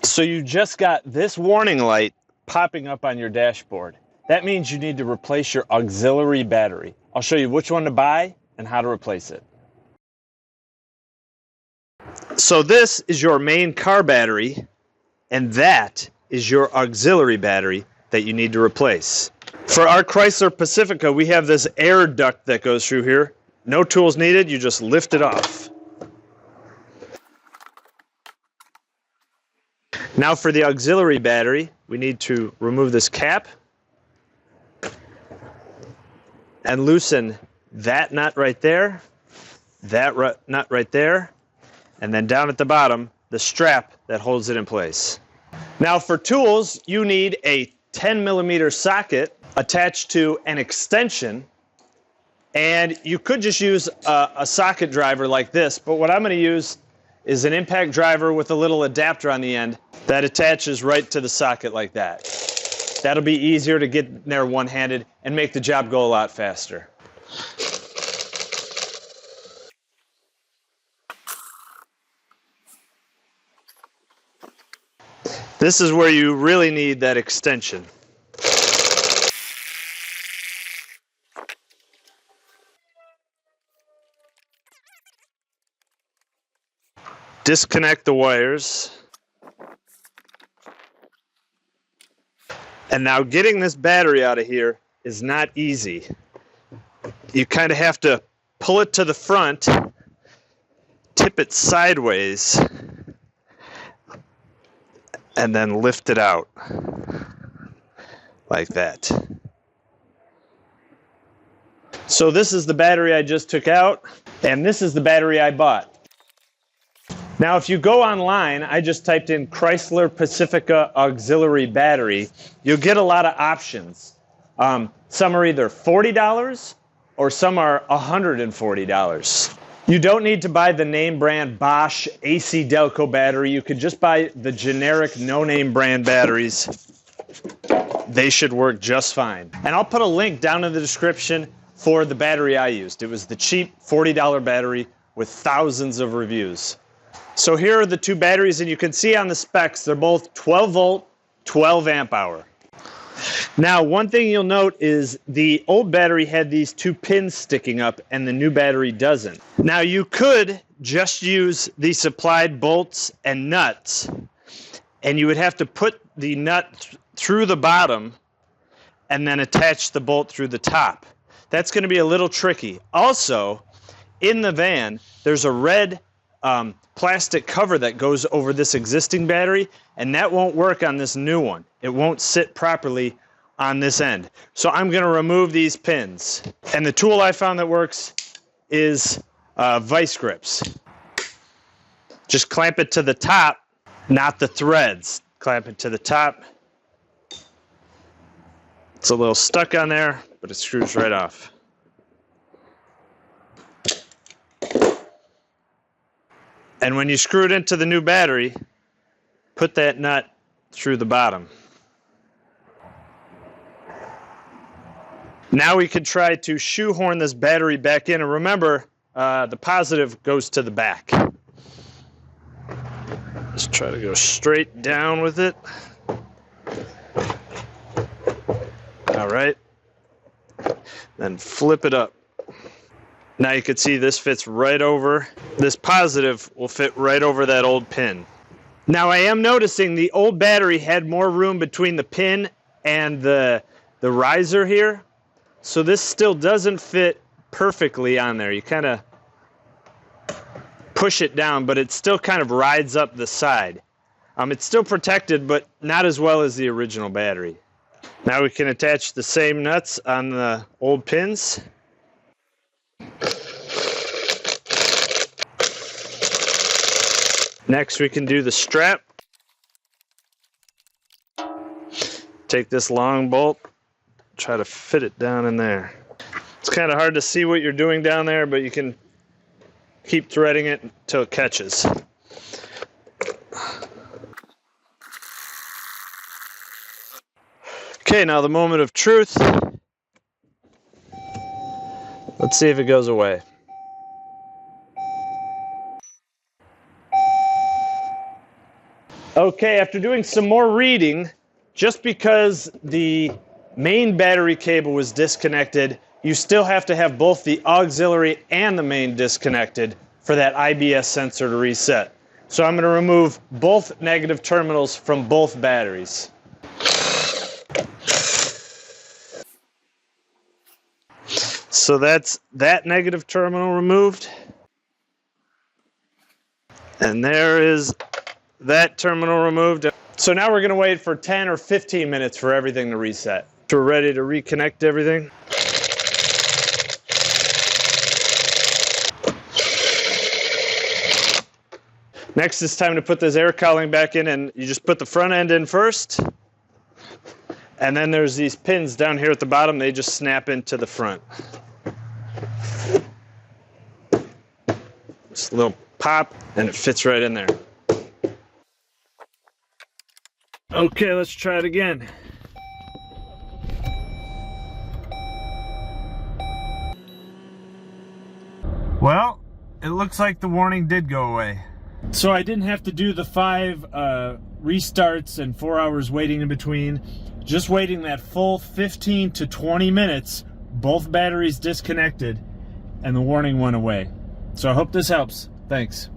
So you just got this warning light popping up on your dashboard. That means you need to replace your auxiliary battery. I'll show you which one to buy and how to replace it. So this is your main car battery, and that is your auxiliary battery that you need to replace. For our Chrysler Pacifica, we have this air duct that goes through here. No tools needed, you just lift it off. Now for the auxiliary battery, we need to remove this cap and loosen that nut right there, that nut right there, and then down at the bottom, the strap that holds it in place. Now for tools, you need a 10mm socket attached to an extension, and you could just use a socket driver like this, but what I'm going to use is an impact driver with a little adapter on the end that attaches right to the socket like that. That'll be easier to get in there one-handed and make the job go a lot faster. This is where you really need that extension. Disconnect the wires. And now getting this battery out of here is not easy. You kind of have to pull it to the front, tip it sideways, and then lift it out like that. So this is the battery I just took out, and this is the battery I bought. Now if you go online, I just typed in Chrysler Pacifica auxiliary battery, you'll get a lot of options. Some are either $40 or some are $140. You don't need to buy the name brand Bosch AC Delco battery. You could just buy the generic no-name brand batteries. They should work just fine. And I'll put a link down in the description for the battery I used. It was the cheap $40 battery with thousands of reviews. So here are the two batteries, and you can see on the specs, they're both 12 volt, 12 amp hour. Now, one thing you'll note is the old battery had these two pins sticking up and the new battery doesn't. Now, you could just use the supplied bolts and nuts, and you would have to put the nut through the bottom and then attach the bolt through the top. That's going to be a little tricky. Also, in the van, there's a red plastic cover that goes over this existing battery, and that won't work on this new one. It won't sit properly on this end. So I'm going to remove these pins. And the tool I found that works is vice grips. Just clamp it to the top, not the threads. Clamp it to the top. It's a little stuck on there, but it screws right off. And when you screw it into the new battery, put that nut through the bottom. Now we can try to shoehorn this battery back in. And remember, the positive goes to the back. Just try to go straight down with it. All right. Then flip it up. Now you can see this fits right over. This positive will fit right over that old pin. Now I am noticing the old battery had more room between the pin and the riser here. So this still doesn't fit perfectly on there. You kind of push it down, but it still kind of rides up the side. It's still protected, but not as well as the original battery. Now we can attach the same nuts on the old pins. Next we can do the strap. Take this long bolt, try to fit it down in there. It's kind of hard to see what you're doing down there, but you can keep threading it until it catches. Okay, now the moment of truth. Let's see if it goes away. Okay, after doing some more reading, just because the main battery cable was disconnected, you still have to have both the auxiliary and the main disconnected for that IBS sensor to reset. So I'm going to remove both negative terminals from both batteries. So that's that negative terminal removed. And there is that terminal removed. So now we're going to wait for 10 or 15 minutes for everything to reset. So we're ready to reconnect everything. Next, it's time to put this air cowling back in, and you just put the front end in first. And then there's these pins down here at the bottom. They just snap into the front. Just a little pop, and it fits right in there. Okay, let's try it again. Well, it looks like the warning did go away. So I didn't have to do the 5 restarts and 4 hours waiting in between. Just waiting that full 15 to 20 minutes, both batteries disconnected, and the warning went away. So I hope this helps. Thanks.